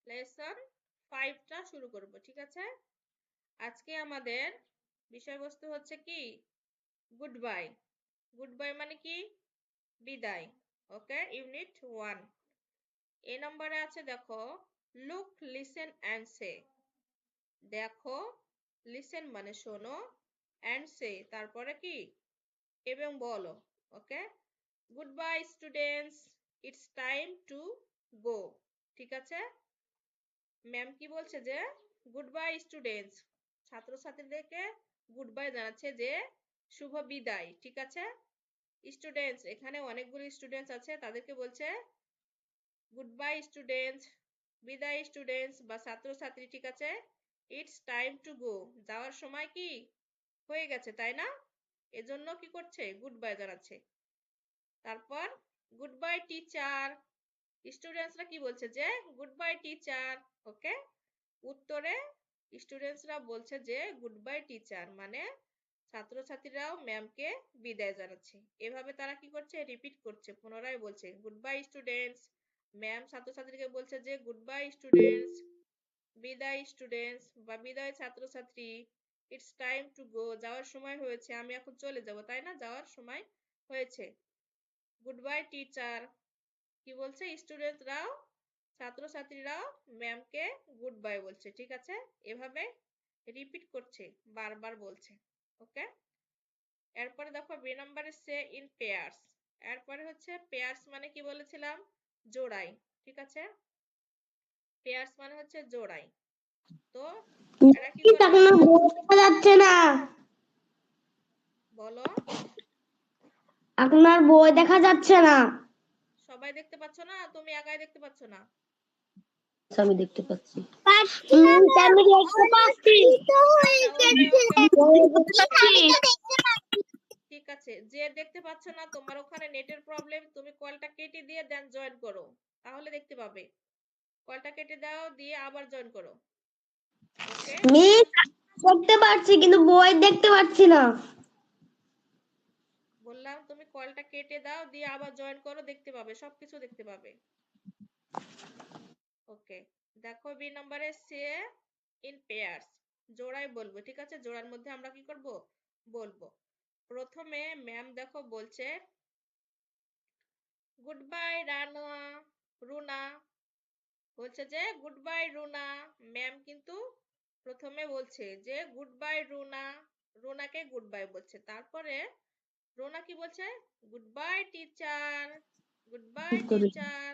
Lesson 5টা শুরু করব, ঠিক আছে? আজকে আমাদের বিষয়বস্তু হচ্ছে কি গুড বাই। গুড বাই মানে কি বিদায়। ওকে, ইউনিট 1 এ নম্বরে আছে, দেখো লুক লিসেন অ্যান্ড সে। দেখো, লিসেন মানে শোনো, অ্যান্ড সে তারপরে কি এবং বলো। Okay, good bye students, it's time to go. ঠিক আছে, ম্যাম কি বলছে যে গুড বাই স্টুডেন্টস, ছাত্রছাত্রীদেরকে গুড বাই জানাচ্ছে যে শুভ বিদায়। ঠিক আছে, স্টুডেন্টস এখানে অনেকগুলো স্টুডেন্টস আছে, তাদেরকে বলছে গুড বাই স্টুডেন্টস, বিদায় স্টুডেন্টস বা ছাত্রছাত্রী। ঠিক আছে, ইটস টাইম টু গো, যাওয়ার সময় কি হয়ে গেছে, তাই না? এজন্য কি করছে গুড বাই জানাচ্ছে। তারপর গুড বাই টিচার, স্টুডেন্টসরা কি বলছে যে গুড বাই টিচার। ওকে, উত্তরে স্টুডেন্টসরা বলছে যে গুড বাই টিচার, মানে ছাত্রছাত্রীরাও ম্যামকে বিদায় জানাচ্ছে। এভাবে তারা কি করছে রিপিট করছে, পুনরায় বলছে গুড বাই স্টুডেন্টস। ম্যাম ছাত্রছাত্রীকে বলছে যে গুড বাই স্টুডেন্টস, বিদায় স্টুডেন্টস বা বিদায় ছাত্রছাত্রী। ইটস টাইম টু গো, যাওয়ার সময় হয়েছে, আমি এখন চলে যাব, তাই না? যাওয়ার সময় হয়েছে। গুড বাই টিচার, কি বলছে স্টুডেন্টরাও ছাত্রছাত্রীরাও ম্যামকে গুড বাই বলছে। ঠিক আছে, এভাবে রিপিট করছে, বারবার বলছে। ওকে, এরপরে দেখো বি নম্বরে সে ইন পেয়ার্স। এরপরে হচ্ছে পেয়ার্স মানে কি বলেছিলাম, জোড়াই। ঠিক আছে, পেয়ার্স মানে হচ্ছে জোড়াই। তো এরা কি করবে, দেখা যাচ্ছে না, বলো। আপনার বই দেখা যাচ্ছে না। সবাই দেখতে পাচ্ছ না, তুমি একাই দেখতে পাচ্ছ না? আমি দেখতে পাচ্ছি। আমি দেখতে পাচ্ছি। ঠিক আছে, যে দেখতে পাচ্ছ না তোমার ওখানে নেটের প্রবলেম, তুমি কলটা কেটে দিয়ে দেন জয়েন করো, তাহলে দেখতে পাবে। কলটা কেটে দাও, দিয়ে আবার জয়েন করো। ওকে, আমি দেখতে পাচ্ছি কিন্তু বই দেখতে পাচ্ছি না। বললাম তুমি কলটা কেটে দাও, দিয়ে আবার জয়েন করো, দেখতে পাবে, সবকিছু দেখতে পাবে। ওকে, দেখো বি নম্বরে সে ইন পেয়ার্স, জোড়ায় বলবো। ঠিক আছে, জোড়ার মধ্যে আমরা কি করব বলবো। প্রথমে ম্যাম দেখো বলছে গুড বাই রানা, রুনা, বলছে যে গুড বাই রুনা। ম্যাম কিন্তু প্রথমে বলছে যে গুড বাই রুনা, রুনাকে গুড বাই বলছে। তারপরে রুনা কি বলছে good bye teacher, good bye teacher,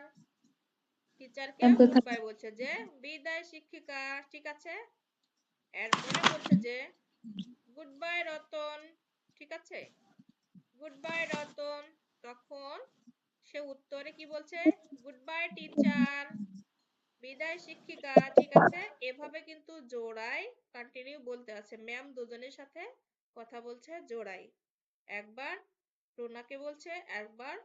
টিচারকে গুড বাই বলছে যে বিদায় শিক্ষিকা। ঠিক আছে, এরপরে বলছে যে গুড বাই রতন। ঠিক আছে, গুড বাই রতন, তখন সে উত্তরে কি বলছে গুড বাই টিচার, বিদায় শিক্ষিকা। ঠিক আছে, এভাবে কিন্তু জোড়ায় কন্টিনিউ বলতে আছে। ম্যাম দুজনের সাথে কথা বলছে জোড়াই, একবার রুনাকে বলছে, একবার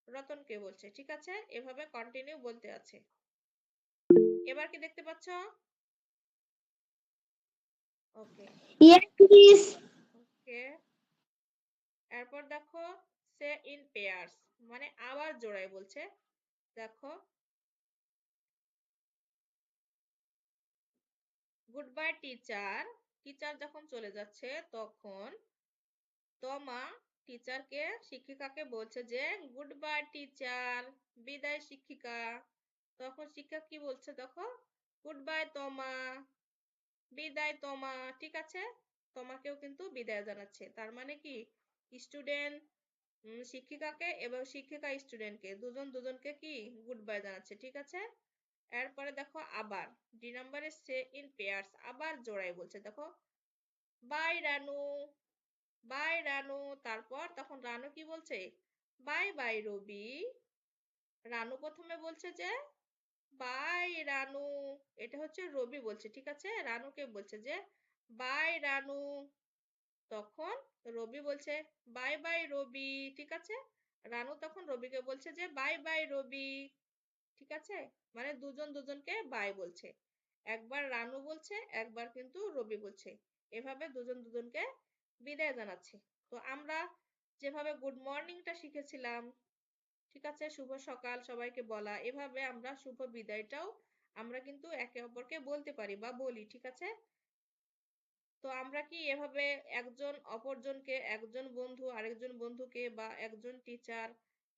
রতনকে বলছে। ঠিক আছে, এভাবে কন্টিনিউ বলতে আছে। এবার কি দেখতে পাচ্ছ? ওকে, ওকে, এরপর দেখো সে ইন পেয়ার্স মানে আবার জোড়ায় বলছে। দেখো গুড বাই টিচার, টিচার যখন চলে যাচ্ছে তখন তমা টিচারকে শিক্ষিকাকে বলছে যে গুড বাই টিচার, বিদায় শিক্ষিকা। তখন শিক্ষক কি বলছে, দেখো গুড বাই তমা, বিদায় তমা। ঠিক আছে, তোমাকেও কিন্তু বিদায় জানাচ্ছে। তার মানে কি স্টুডেন্ট শিক্ষিকাকে এবং শিক্ষিকা স্টুডেন্টকে, দুজন দুজনকে কি গুড বাই জানাচ্ছে। ঠিক আছে, এরপরে দেখো আবার ডি নম্বরে সে ইন পেয়ার্স, আবার জোড়ায় বলছে। দেখো বাই রানু, বাই রানু, তারপর তখন রানু কি বলছে বাই বাই রবি। রানু প্রথমে বলছে যে বাই রানু, এটা হচ্ছে রবি বলছে। ঠিক আছে, রানুকে বলছে যে বাই রানু, তখন রবি বলছে বাই বাই রবি। ঠিক আছে, রানু তখন রবিকে বলছে যে বাই বাই রবি। ঠিক আছে, মানে দুজন দুজনকে বাই বলছে, একবার রানু বলছে, একবার কিন্তু রবি বলছে। এভাবে দুজন দুজনকে বিদায় জানাচ্ছে। তো আমরা যেভাবে গুড মর্নিংটা শিখেছিলাম, ঠিক আছে, শুভ সকাল সবাইকে বলা, এভাবে আমরা শুভ বিদায়টাও আমরা কিন্তু একে অপরকে বলতে পারি বা বলি, ঠিক আছে? তো আমরা কি এভাবে একজন অপরজনকে, একজন বন্ধু আরেকজন বন্ধুকে বা একজন টিচার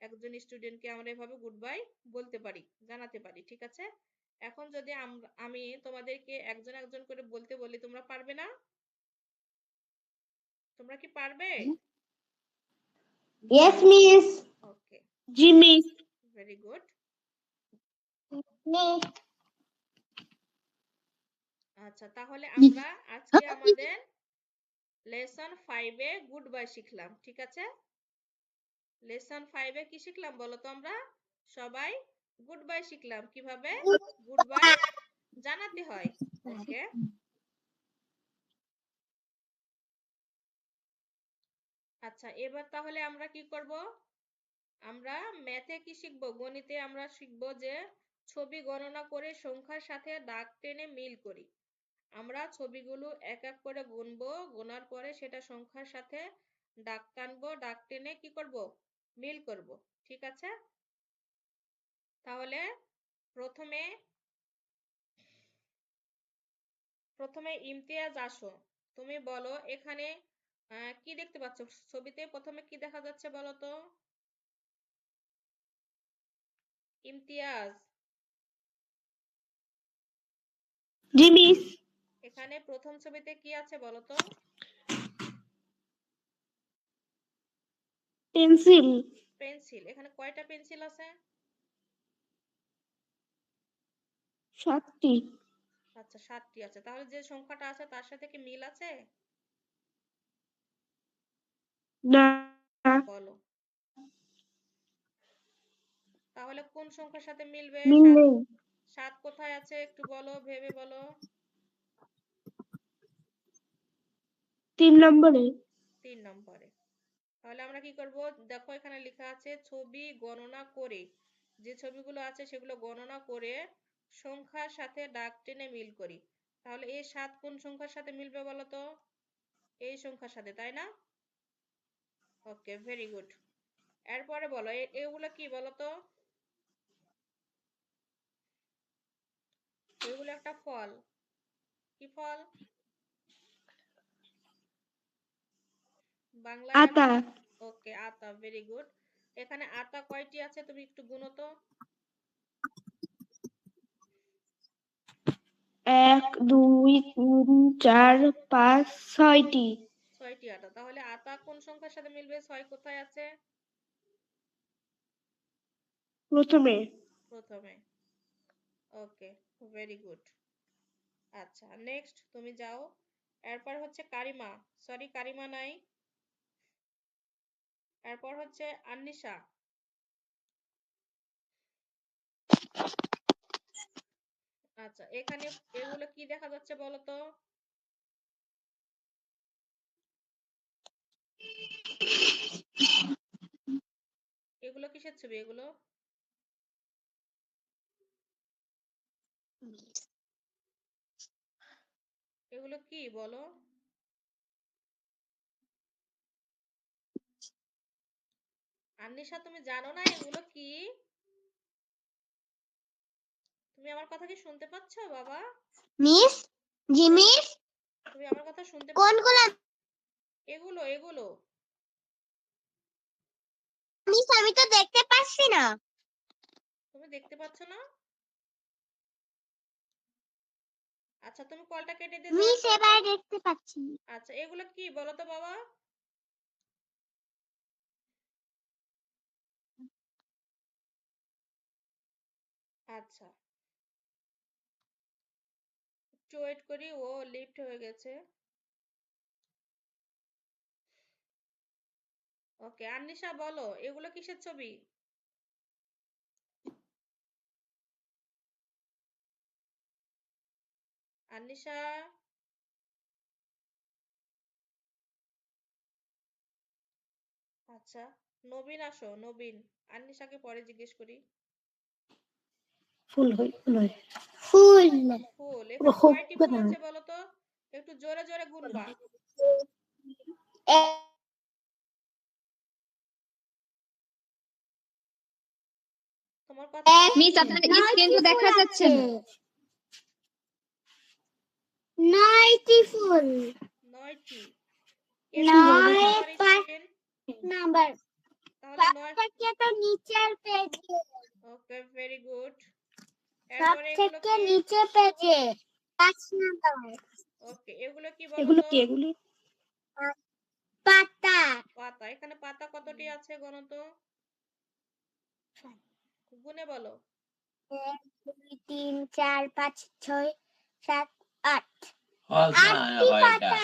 একজন স্টুডেন্টকে আমরা এভাবে গুড বাই বলতে পারি, জানাতে পারি, ঠিক আছে? এখন যদি আমি তোমাদেরকে একজন একজন করে বলতে বলি, তোমরা পারবে না? তোমরা কি পারবে? Yes, miss. ওকে, জি মিস। Very good. Miss. আচ্ছা, তাহলে আমরা আজকে আমাদের লেসন 5 এ গুড বাই শিখলাম, ঠিক আছে? লেসন 5 এ কি শিখলাম বলো তো? আমরা সবাই গুড বাই শিখলাম, কিভাবে গুড বাই জানাতে হয়। ওকে, আচ্ছা, এবার তাহলে আমরা কি করব? আমরা ম্যাথে কি শিখব? গণিতে আমরা শিখব যে ছবি গণনা করে সংখ্যার সাথে দাগ টেনে মিল করি। আমরা ছবিগুলো এক এক করে গুনবো, গোনার পরে সেটা সংখ্যার সাথে দাগ টানবো, দাগ টেনে কি করব? মিল করব, ঠিক আছে? তাহলে প্রথমে প্রথমে ইমতিয়াজ আসো, তুমি বলো এখানে কি দেখতে পাচ্ছ? ছবিতে প্রথমে কি দেখা যাচ্ছে বলো তো? ইমতিয়াজ, জি মিস। এখানে প্রথম ছবিতে কি আছে বলো তো? পেন্সিল। পেন্সিল। এখানে কয়টা পেন্সিল আছে? 7টি। আচ্ছা, 7টি আছে। তাহলে যে সংখ্যাটা আছে তার সাথে কি মিল আছে? না। বলো, তাহলে কোন সংখ্যার সাথে মিলবে? মিল 7। নেই। 7 কোথায় আছে একটু বলো, ভেবে বলো। 3 নম্বরে। 3 নম্বরে। তাহলে আমরা কি করব? দেখো এখানে লেখা আছে ছবি গণনা করে। যে ছবিগুলো আছে সেগুলো গণনা করে সংখ্যার সাথে দাগ টেনে মিল করি। তাহলে এই 7 কোন সংখ্যার সাথে মিলবে বলো তো? এই সংখ্যার সাথে, তাই না? ওকে, ভেরি গুড। এরপরে বলো এগুলো কি বলো তো? এগুলো একটা ফল। কি ফল? বাংলায় আতা। ওকে, আতা, ভেরি গুড। এখানে আতা কয়টি আছে তুমি একটু গুনো তো। 1 2 3 4 5 6টি। 6টি আতা। তাহলে আতা কোন সংখ্যার সাথে মিলবে? 6 কোথায় আছে? প্রথমে। প্রথমে। ওকে, ভেরি গুড। আচ্ছা, নেক্সট তুমি যাও। এরপর হচ্ছে কারিমা, সরি কারিমা নাই। এরপর হচ্ছে আন্নিশা। আচ্ছা, এখানে এগুলো কি দেখা যাচ্ছে বলো তো? এগুলো কিসের ছবি এগুলো? এগুলো কি বলো? আন্নিশা, তুমি জানো না এগুলো কি? তুমি আমার কথা কি শুনতে পাচ্ছ বাবা? Miss. জি তুমি মিস। তুমি আমার কথা শুনতে পাচ্ছ? কোনগুলো? এগুলো এগুলো মিস আমি তো দেখতে পাচ্ছি না। তুমি দেখতে পাচ্ছ না? আচ্ছা, তুমি কলটা কেটে দিয়ে দাও মিস একটু। এবার দেখতে পাচ্ছি। আচ্ছা, এগুলো কি বলো তো বাবা? আচ্ছা, একটু ওয়েট করি, ও লিফট হয়ে গেছে। ওকে, আন্নিশা বলো এগুলো কিসের ছবি? আন্নিশা, আচ্ছা, নবীন আসো, নবীন। আন্নিশাকে পরে জিজ্ঞেস করি। ফুল হয়। ফুল। ফুল। পুরো এখানে কয়টি হবে ফুল না। আছে বলো তো? একটু জোরে জোরে গুনবা। এক, তোমার কথা এক, মিস আপনার স্ক্রিন তো দেখা যাচ্ছে না। 9টি ফুল। 9টি। নয় স্টুডেন্ট নাম্বার। তাহলে 9। থেকে তো নিচের পেজে। ওকে, ভেরি গুড। সব এরপরে এগুলো থেকে কি? নিচে পেজে 5 নাম্বার। ওকে, এগুলো কি বলো এগুলো তো? কি এগুলি? পাতা। পাতা। এখানে পাতা কতটি আছে গণো তো? গুনে বলো। 1 2 3 4 5 6 7 8। Falsa, 8টি পাতা।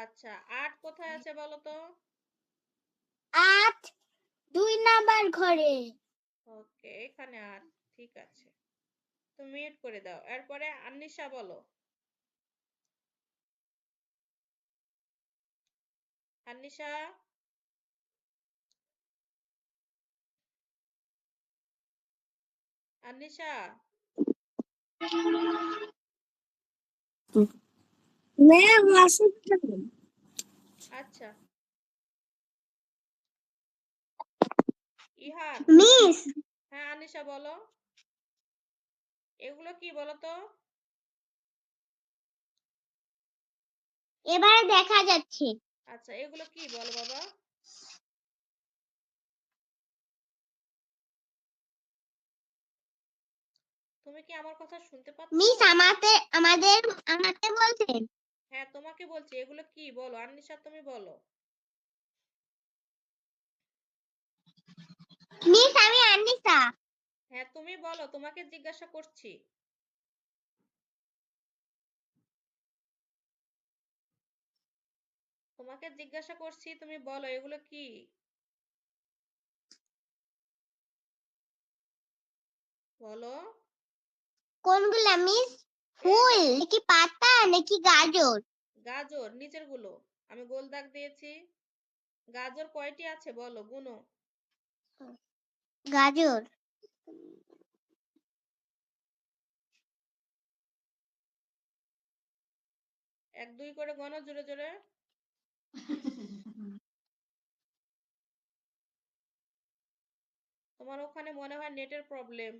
আচ্ছা, 8 কোথায় আছে বলো তো? 8 2 নাম্বার ঘরে। ওকে, এখানে 8। ঠিক আছে, তুমি মিউট করে দাও। এরপরে আন্নিশা বলো। আন্নিশা, আন্নিশা। ম্যাম আসুন। আচ্ছা, ইহান। মিস হ্যাঁ আনিশা বলো। এগুলো কি বলো তো? এবারে দেখা যাচ্ছে। আচ্ছা, এগুলো কি বলো বাবা? তুমি কি আমার কথা শুনতে পাচ্ছ? মিস আমাদের বলছেন। হ্যাঁ, তোমাকে বলছি, এগুলো কি বলো? আনিশা তুমি বলো। মিস আমি আনিসা। হ্যাঁ, তুমি বলো, তোমাকে জিজ্ঞাসা করছি। তোমাকে জিজ্ঞাসা করছি, তুমি বলো এগুলো কি? বলো। কোনগুলা মিস? ফুল নাকি পাতা নাকি গাজর? গাজর, নিচের গুলো। আমি গোল দাগ দিয়েছি। গাজর কয়টি আছে বলো, গুনো। গাজর 1 2 করে গণো জোরে জোরে। তোমার ওখানে মনে হয় নেটের প্রবলেম।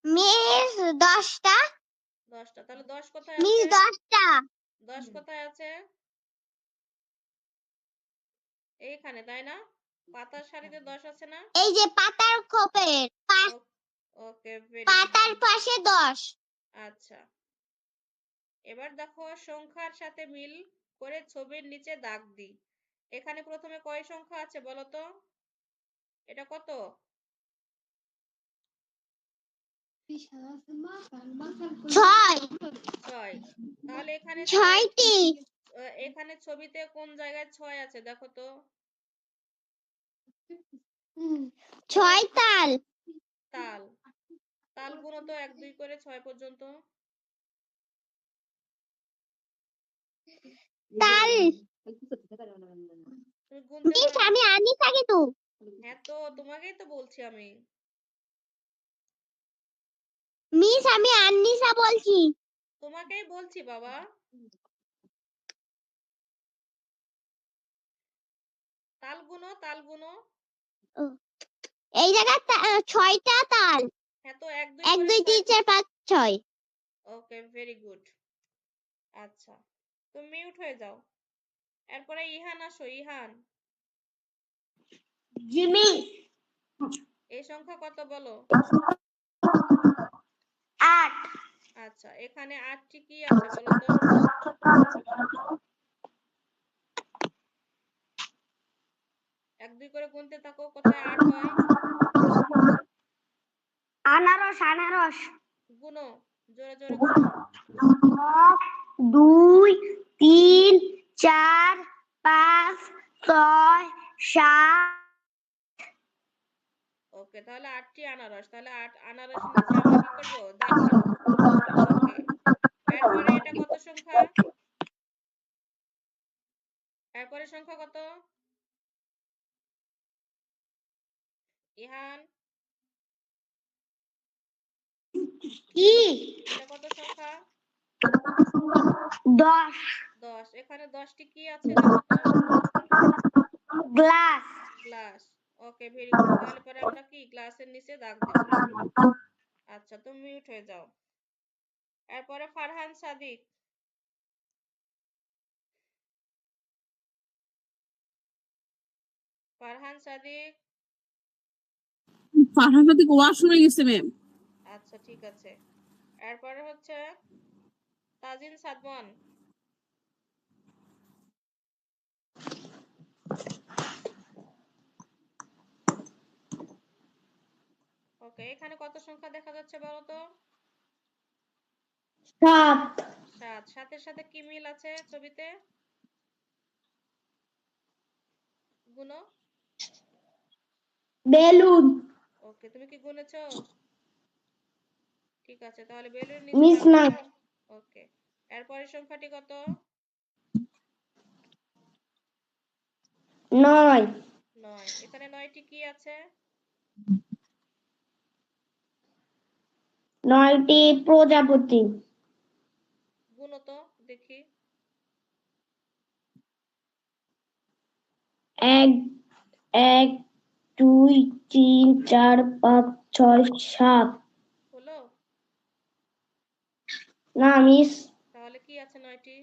মিস 10টা। 10টা। তাহলে 10 কোথায় মিস আছে? 10টা। 10 কোথায় আছে? এইখানে, তাই না? পাতার সারিতে 10 আছে না? এই যে পাতার খোপের ওকে, ভেরি গুড। পাতার পাশে 10। আচ্ছা, এবার দেখো সংখ্যার সাথে মিল করে ছবির নিচে দাগ দিই। এখানে প্রথমে কয় সংখ্যা আছে বলো তো? এটা কত? 6। 6। তাহলে এখানে 6টি। এখানে ছবিতে কোন জায়গায় 6 আছে দেখো তো? 6 তাল। তাল। তাল গুনো তো 1 2 করে 6 পর্যন্ত। তাল তুমি গুনতে মিস পারো? আমি আনিসা কিন্তু। হ্যাঁ, তো তোমাকেই তো বলছি আমি। মিস আমি আনিসা বলছি। তোমাকেই বলছি বাবা। তাল গুনো, তাল গুনো। এই জায়গায় 6টা তাল। হ্যাঁ, তো 1 2 1 করে 2 3 4 5 6। ওকে, ভেরি গুড। আচ্ছা, তুমি মিউট হয়ে যাও। এরপরে ইহান আসো, ইহান। জিমি এই সংখ্যা কত বলো? 8। আচ্ছা, এখানে 8টি কি আছে বলো তো? এক দুই করে গুনতে থাকো, কোথায় 8 হয়? আনারস আনারস। গুনো, জোরে জোরে গুনো। 1 2 3 4 5 6 7। ওকে, তাহলে 8টি আনারস। তাহলে 8 আনারসের নিচে আমরা কি করব? দাগ দিব। ওকে, এরপরে এটা কত সংখ্যা? এরপরে সংখ্যা কত? ইহান, কি? এটা কত সংখ্যা? 10। 10। এখানে 10টি কি আছে দেখো তো? গ্লাস। গ্লাস। ওকে, ভেরি গুড। তাহলে পরে আমরা কি গ্লাসের নিচে দাগ দিব। আচ্ছা, তুমি মিউট হয়ে যাও। এরপরে ফারহান সাদিক। ফারহান সাদিক। ফারহান সাদিক ওয়াশরুমে গেছে ম্যাম। আচ্ছা ঠিক আছে। এরপরে হচ্ছে তাজিন সাদমান। ওকে, এখানে কত সংখ্যা দেখা যাচ্ছে বলো তো? 7 7। 7-এর সাথে কি মিল আছে ছবিতে? গুনো। বেলুন ওকে, তুমি কি গুনেছো? ঠিক আছে, তাহলে বেলুন নিচে মিস দাগ না দাও। ওকে, এরপরের সংখ্যাটি কত? 9 9। এখানে 9টি কি আছে? 9টি প্রজাপতি গুনো তো দেখি। 1 1 2 3 4 5 6 7 হলো? না মিস তাহলে কি আছে 9টি?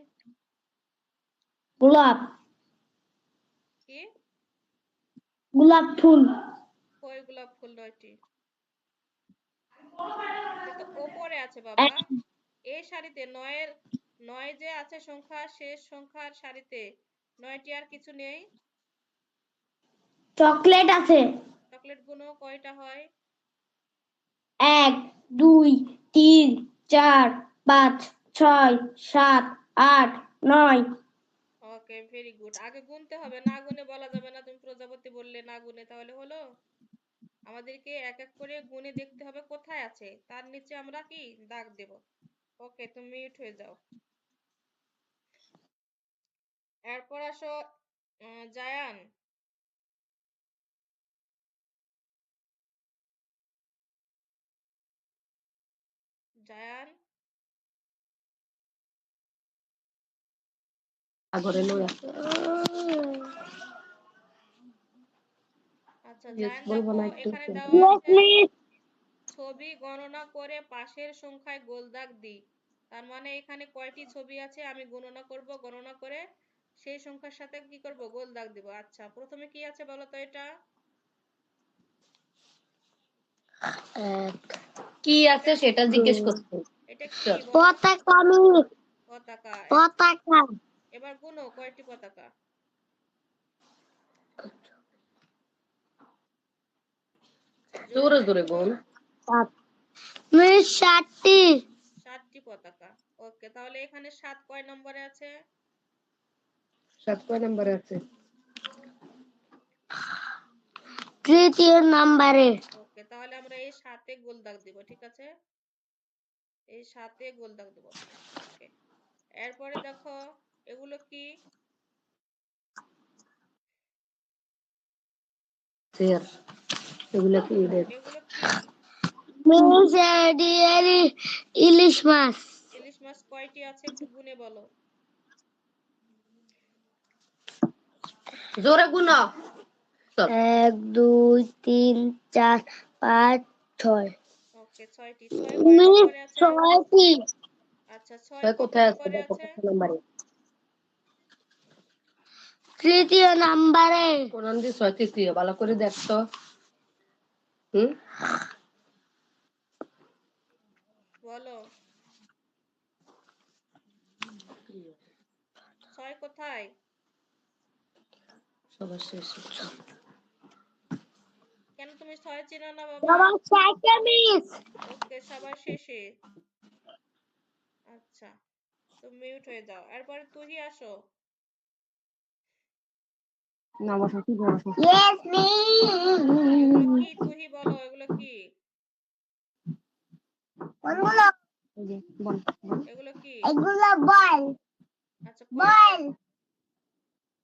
গোলাপ কি? গোলাপ ফুল কই গোলাপ ফুল 9টি? সে তো ওপরে আছে বাবা। এই সারিতে 9 যে আছে সংখ্যা, শেষ সংখ্যার সারিতে 9টি আর কিছু নেই। চকলেট আছে চকলেট গুনো কয়টা হয়? 1 2 3 4 5 6 7 8 9 ওকে, ভেরি গুড। আগে গুনতে হবে, না গুনে বলা যাবে না তুমি প্রজাপতি বললে না গুনে, তাহলে হলো? আমাদেরকে এক এক করে গুনে দেখতে হবে কোথায় আছে, তার নিচে আমরা কি দাগ দেব। ওকে, তুমি মিউট হয়ে যাও। এরপর আসো জায়ান। জায়ান। আগরে লয়া আচ্ছা ইয়েস জায়ান, বলবো দেখো না একটু এখানে দেওয়া Yes, আছে miss. ছবি গণনা করে পাশের সংখ্যায় গোল দাগ দিই। তার মানে এখানে কয়টি ছবি আছে আমি গণনা করব, গণনা করে সেই সংখ্যার সাথে কি করব, গোল দাগ দিব। আচ্ছা, প্রথমে কি আছে বলো তো এটা? কি আছে সেটা জিজ্ঞেস করতে। এটা কি বলো? পতাকা মিস পতাকা। পতাকা এবার গুনো কয়টি পতাকা? জোরে জোরে গুন। মিস 7টি 7টি পতাকা। ওকে, তাহলে এখানে 7 কয় নম্বরে আছে? 7 কয় নম্বরে আছে? তৃতীয় নম্বরে ওকে, তাহলে আমরা এই 7-এ গোল দাগ দিব, ঠিক আছে? এই 7-এ গোল দাগ দেব। ওকে, এরপরে দেখো এগুলো কি? স্যার এগুলা কি দেখ? এগুলো কি? মিস ইলিশ মাছ ইলিশ মাছ কয়টি আছে একটু গুনে বলো। জোরে গুন। 1 2 3 4 5 6 ওকে, 6টি। 6 কয় মিস নম্বরে আছে? 6টি আচ্ছা, 6 ছয় কত কোথায় আছে নম্বরে দেখো আছে? কত নম্বরে? তৃতীয় নম্বরে কোরআন দিয়ে 6 তৃতীয় ভালো করে দেখতো। বলো 6 কোথায়? সবার শেষ। কেন তুমি 6 চেনো না বাবা? বাবা 6টা মিস ওকে, সবার শেষে। আচ্ছা, তুমি মিউট হয়ে যাও। এরপরে তুহি আসো। না বসো কি বসো। ইয়েস মিস এগুলো কি তুহি বলো, এগুলো কি? কোনগুলো এই যে বল বল। এগুলো কি? এগুলো বল আচ্ছা, বল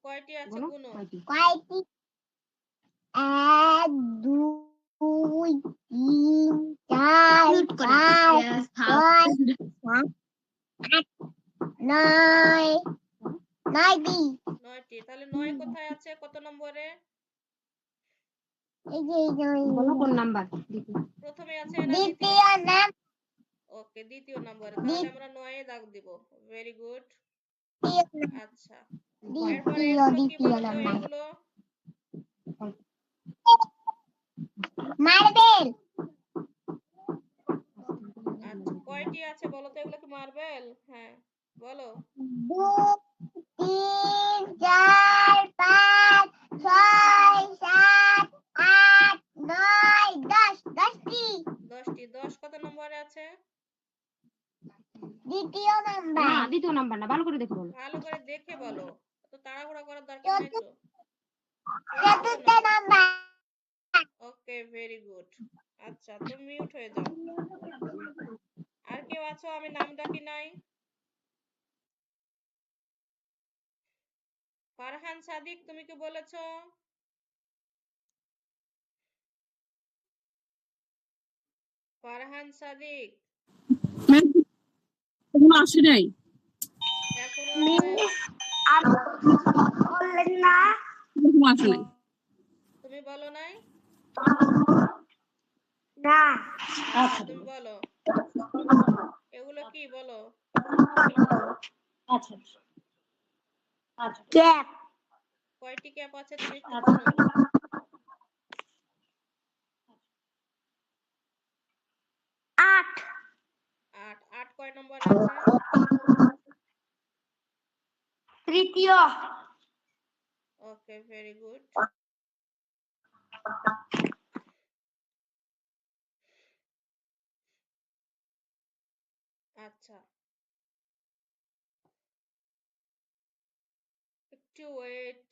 কয়টি আছে বলো গুনো। কয়টি? কয়টি 1 2 3 4 5 6 7 8 9 9টি 9টি। তাহলে 9 কোথায় আছে, কত নম্বরে? এই যে বলো কোন নাম্বার? প্রথমে আছে না দ্বিতীয়? দ্বিতীয় নাম ওকে, দ্বিতীয় নম্বরে। তাহলে আমরা 9 এ দাগ দিব। Very good. আচ্ছা, এরপরে এগুলো কি বলতো? এগুলো মার্বেল। আচ্ছা, কয়টি আছে বলো তো? এগুলো কি মার্বেল? হ্যাঁ, বলো। 2 3 4 5 6 7 8 9 10 10টি। 10টি। 10 কত নম্বরে আছে? দ্বিতীয় না নাম্বার। দ্বিতীয় নাম্বার না, ভালো করে দেখে বলো। ভালো করে দেখে বলো, তো তাড়াহুড়া করার দরকার নাই তো। চতুর্থ নাম্বার। ওকে, ভেরি গুড। আচ্ছা, তুমি মিউট হয়ে যাও। আর কেউ আছো? আমি নাম ডাকি নাই। ফারহান সাদিক, তুমি কি বলেছো? ফারহান সাদিক এখনো আসে নাই। এখনো আসে নাই? বললেন না? এখনো আসে নাই। তুমি বলো নাই? না। আচ্ছা, তুমি বলো। এগুলো কি বলো? আচ্ছা আচ্ছা ক্যাপ। কয়টি ক্যাপ আছে তুমি একটু বলো। 8 8। 8 কয় নম্বরে আছে? তৃতীয়। ওকে, ভেরি গুড। আচ্ছা, একটু ওয়েট।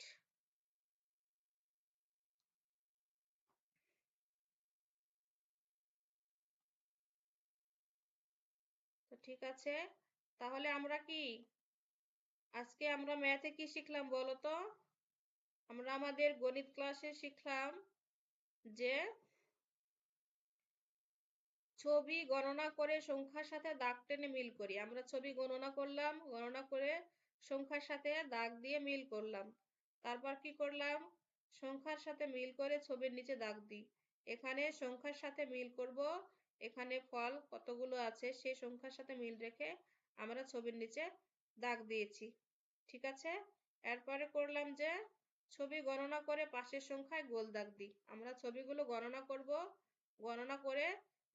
তো ঠিক আছে, তাহলে আমরা কি আজকে আমরা ম্যাথে কি শিখলাম বলো তো? আমরা আমাদের গণিত ক্লাসে শিখলাম যে ছবি গণনা করে সংখ্যার সাথে দাগ টেনে মিল করি। আমরা ছবি গণনা করলাম, গণনা করে সংখ্যার সাথে দাগ দিয়ে মিল করলাম। তারপর কি করলাম? সংখ্যার সাথে মিল করে ছবির নিচে দাগ দিই। এখানে সংখ্যার সাথে মিল করব, এখানে ফল কতগুলো আছে সেই সংখ্যার সাথে মিল রেখে আমরা ছবির নিচে দাগ দিয়েছি। ঠিক আছে? এরপরে করলাম যে ছবি গণনা করে পাশের সংখ্যায় গোল দাগ দিই। আমরা ছবিগুলো গণনা করব, গণনা করে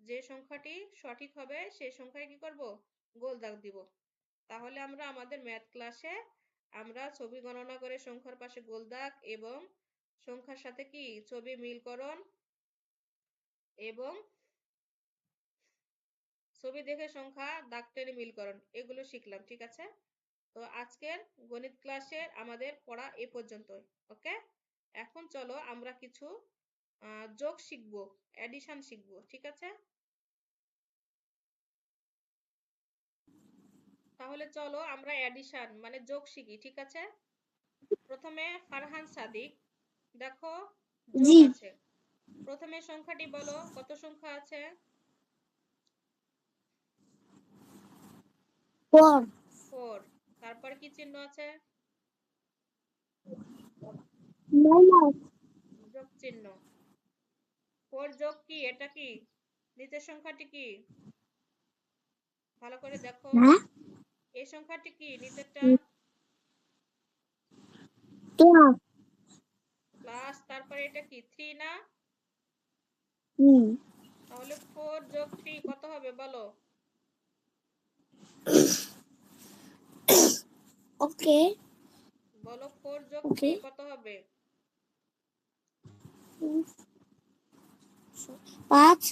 যে সংখ্যাটি সঠিক হবে সেই সংখ্যায় কি করব? গোল দাগ দিব। তাহলে আমরা আমাদের ম্যাথ ক্লাসে আমরা ছবি গণনা করে সংখ্যার পাশে গোল দাগ এবং সংখ্যার সাথে কি ছবি মিলকরণ এবং ছবি দেখে সংখ্যা দাগ টেনে মিলকরণ এগুলো শিখলাম। ঠিক আছে? তো আজকের গণিত ক্লাসের আমাদের পড়া এ পর্যন্তই। ওকে, এখন চলো আমরা কিছু যোগ শিখবো, অ্যাডিশন শিখবো। ঠিক আছে? তাহলে চলো আমরা অ্যাডিশন মানে যোগ শিখি। ঠিক আছে? প্রথমে ফারহান সাদিক, দেখো যোগ জি। আছে। প্রথমে সংখ্যাটি বলো, কত সংখ্যা আছে? 4 4। তারপর কি চিহ্ন আছে? মাইনাস। যোগ চিহ্ন। 4 যোগ কি? এটা কি? নিচের সংখ্যাটি কি? ভালো করে দেখো। হ্যাঁ এই সংখ্যাটি কি নিচেরটা? প্লাস, তারপরে এটা কি 3 না? তাহলে 4 যোগ 3 কত হবে বলো? ওকে বলো 4 যোগ ওকে 3 কত হবে? 5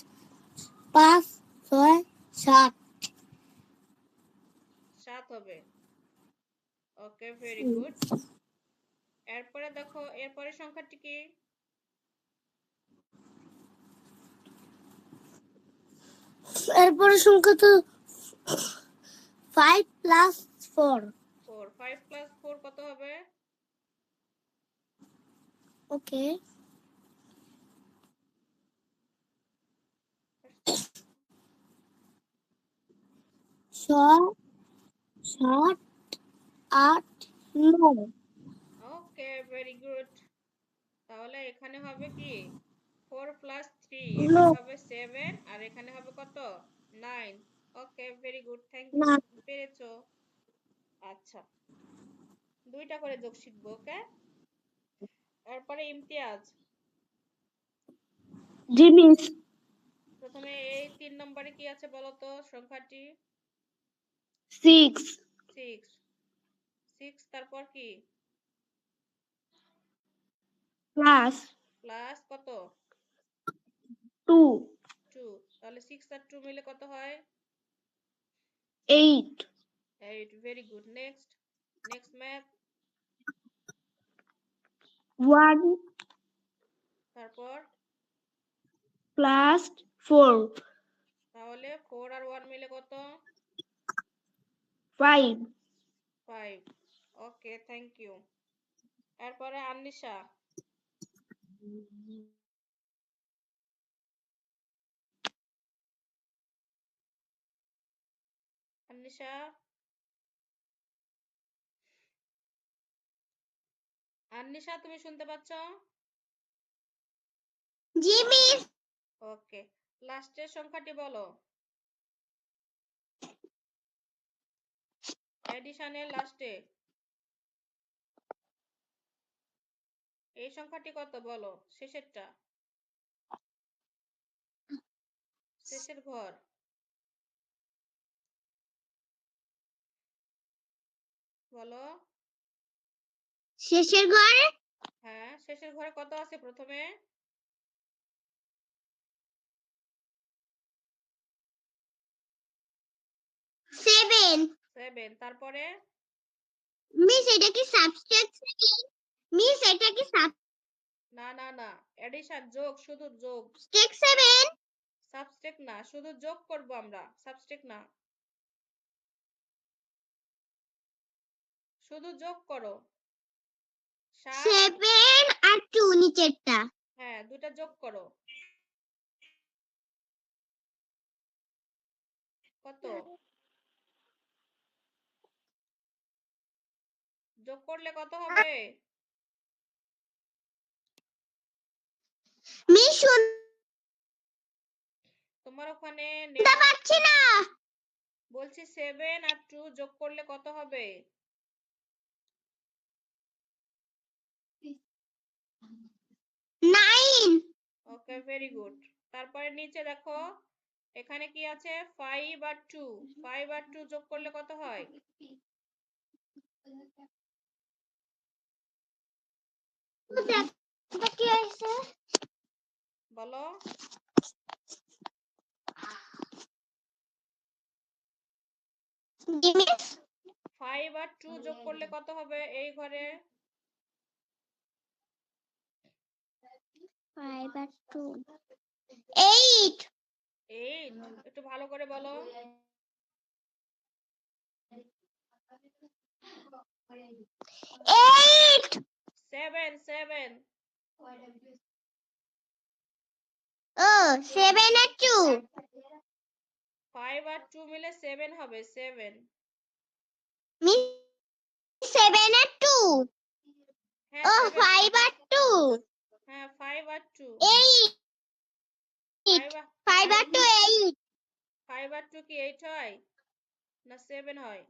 5 6 7 7 হবে। ওকে, ভেরি গুড। এরপরে দেখো এরপরে সংখ্যাটি কি? এরপরে সংখ্যা তো 5 প্লাস 4 4। 5 প্লাস 4 কত হবে? ওকে 6 7 8 9 ওকে, ভেরি গুড। তাহলে এখানে হবে কি 4 প্লাস 3, 9 এখানে হবে 7 আর এখানে হবে কত? 9। ওকে, ভেরি গুড, থ্যাংক না ইউ, পেরেছো। আচ্ছা, 2টা করে যোগ শিখবো, ওকে। এরপরে ইমতিয়াজ, জি মিস। প্রথমে এই 3 নম্বরে কি আছে বলো তো সংখ্যাটি? 6 6। 6 তারপর কি? প্লাস প্লাস কত? 2 2। তাহলে 6 আর 2 মিলে কত হয়? 8 8, very good. Next, next math. 1 তারপর প্লাস 4 তাহলে 4 আর 1 মিলে কত? 5 5। ওকে, থ্যাংক ইউ। এরপরে আন্নিশা, আন্নিশা, আন্নিশা তুমি শুনতে পাচ্ছ? জি মিস। ওকে, লাস্টের সংখ্যাটি বলো। এডিশনের লাস্টে এই সংখ্যাটি কত বলো, শেষেরটা, শেষের ঘর। বলো। শেষের ঘর হ্যাঁ, শেষের ঘরে কত আছে প্রথমে? 7। 7। তারপরে মিস এটা কি সাবস্ট্রাক্ট 7? মিস এটা কি না না না, এডিশন, যোগ, শুধু যোগ, সাবস্ট্রাক্ট 7? সাবস্ট্রেক্ট না, শুধু যোগ করব আমরা, সাবস্ট্রেক্ট না, শুধু যোগ করো। 7। 7 আর 2 নিচেরটা। হ্যাঁ, দুটা যোগ করো। কত? যোগ করলে কত হবে? মিস শুনতে তোমার ওখানে নেটওয়ার্ক, পাচ্ছি না। বলছি 7 আর 2 যোগ করলে কত হবে? 9। ওকে, ভেরি গুড। তারপরে নিচে দেখো, এখানে কি আছে? 5 আর 2, 5 আর 2 যোগ করলে কত হয়? এটা কি হয়েছে? বলো। জি মিস। 5 আর 2 যোগ করলে কত হবে এই ঘরে? 5 আর 2 8। 8। একটু ভালো করে বলো। 8। 7, 7। ও 7 আর 2 5 আর 2 মিলে 7 হবে, 7। মিস 7 আর 2 হ্যাঁ, ও 7। 5 আর 2 হ্যাঁ, 5 আর 2। 8 5 আর 5 আর 2 8 5 আর 2 কি 8 হয় না 7 হয়?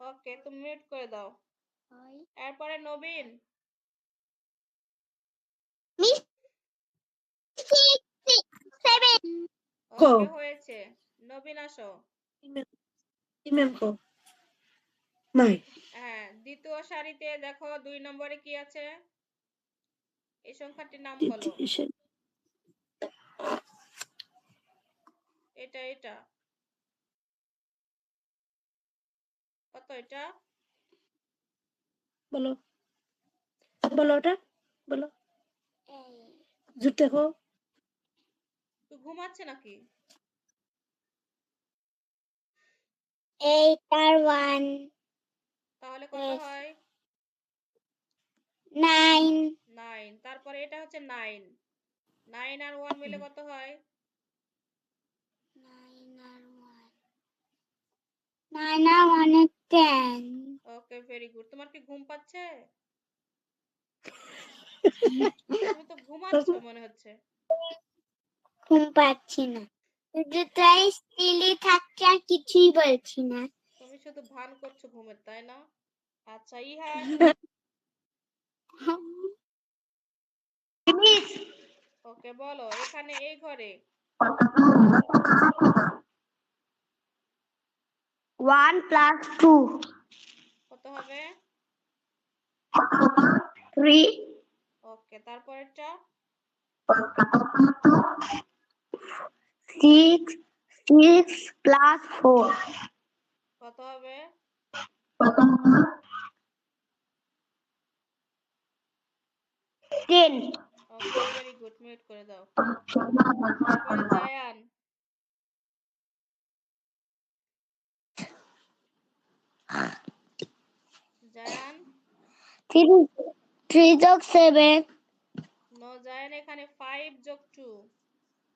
ওকে, তুমি মিউট করে দাও। এরপরে নবীন। মিস 7 কো ওকে, হয়েছে। নবীন আসো। ইমেল কো নাই হ্যাঁ, দ্বিতীয় সারিতে দেখো 2 নম্বরে কি আছে? এই সংখ্যাটির নাম বলো। এটা এটা কত এটা? বলো বলো ওটা বলো ঝুট দেখো তুই ঘুমাচ্ছে নাকি? 8 আর 1 তাহলে কত Yes. হয়? 9 9। তারপরে এটা হচ্ছে 9। 9 আর 1 মিলে কত হয়? 9 আর 1 10 ওকে, ভেরি গুড। তোমার কি ঘুম পাচ্ছে? তুমি তো ঘুমাচ্ছ মনে হচ্ছে। ঘুম পাচ্ছি না শুধু তাই স্টিলই থাকছে আর কিছুই বলছি না তুমি শুধু ভান করছো ঘুমের, তাই না? আচ্ছা ইহান, ওকে বলো এখানে এই ঘরে 1 plus 2 কত হবে? 3 ওকে, তারপরেরটা 6 plus 4 কত হবে? 10 ওকে, ভেরি গুড, মিউট করে দাও। তারপরে জায়ান, জায়ান 3 যোগ 7 নো, জায়ান এখানে 5 যোগ 2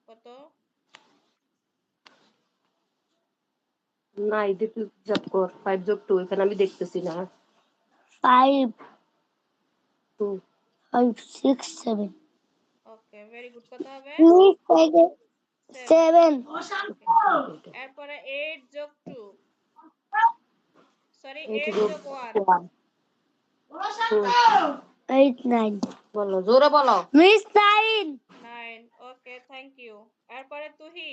কত? না এই দেখি যোগ কর 5 যোগ 2 এখানে আমি দেখতেছি না 5 হুম 5 6 7 ওকে, ভেরি গুড, কত হবে? 7 এরপরে 8 যোগ 2 সরি 8 8 যোগ যোগ 1 1 8 9 বলো জোরে বলো মিস 9 9 ওকে, থ্যাংক ইউ। এরপরে তুহি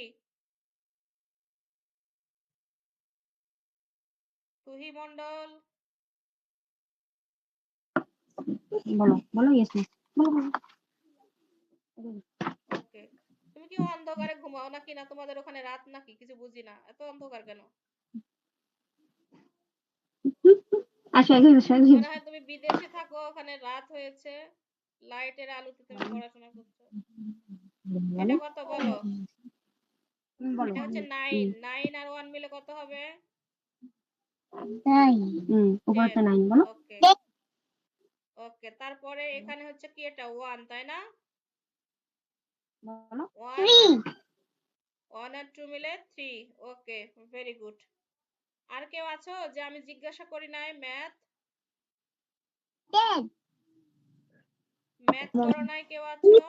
মন্ডল, বলো বলো ইয়েস মিস বলো বলো ওকে। তুমি কি অন্ধকারে ঘুমাও নাকি, না তোমাদের ওখানে রাত নাকি? কিছু বুঝি না, এত অন্ধকার কেন? আসো এখানে আসো এখানে মনে হয় তুমি বিদেশে থাকো, ওখানে রাত হয়েছে, লাইটের আলোতে তুমি পড়াশোনা করছো। এটা কত বলো? বলো এটা হচ্ছে 9 9 আর 1 মিলে কত হবে? 9 উপরেরটা 10 9 বলো ওকে ওকে। তারপরে এখানে হচ্ছে কি, এটা 1 তাই না? বলো 1 আর 2 মিলে 3 ওকে, ভেরি গুড। আর কেউ আছো যে আমি জিজ্ঞাসা করি নাই? ম্যাথ করো নাই কেউ আছো?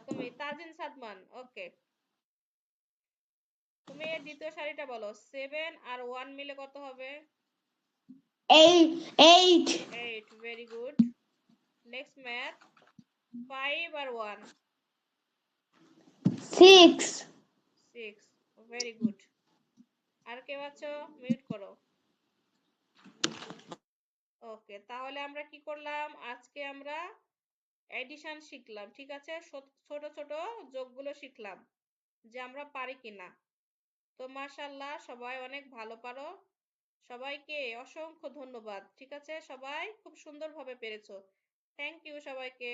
তুমি তাজিন সাদমান, ওকে। তুমি এর দ্বিতীয় সারিটা বলো, 7 আর 1 মিলে কত হবে? 8 8 ভেরি গুড। নেক্সট ম্যাথ, 5 আর 1 6 6 ভেরি গুড। আর কেউ আছো? মিউট করো। ওকে, তাহলে আমরা কি করলাম আজকে? আমরা এডিশন শিখলাম, ঠিক আছে? ছোট ছোট যোগগুলো শিখলাম যে আমরা পারি কিনা। তো মাশাআল্লাহ, সবাই অনেক ভালো পারো। সবাইকে অসংখ্য ধন্যবাদ, ঠিক আছে? সবাই খুব সুন্দরভাবে পেরেছো। থ্যাংক ইউ সবাইকে।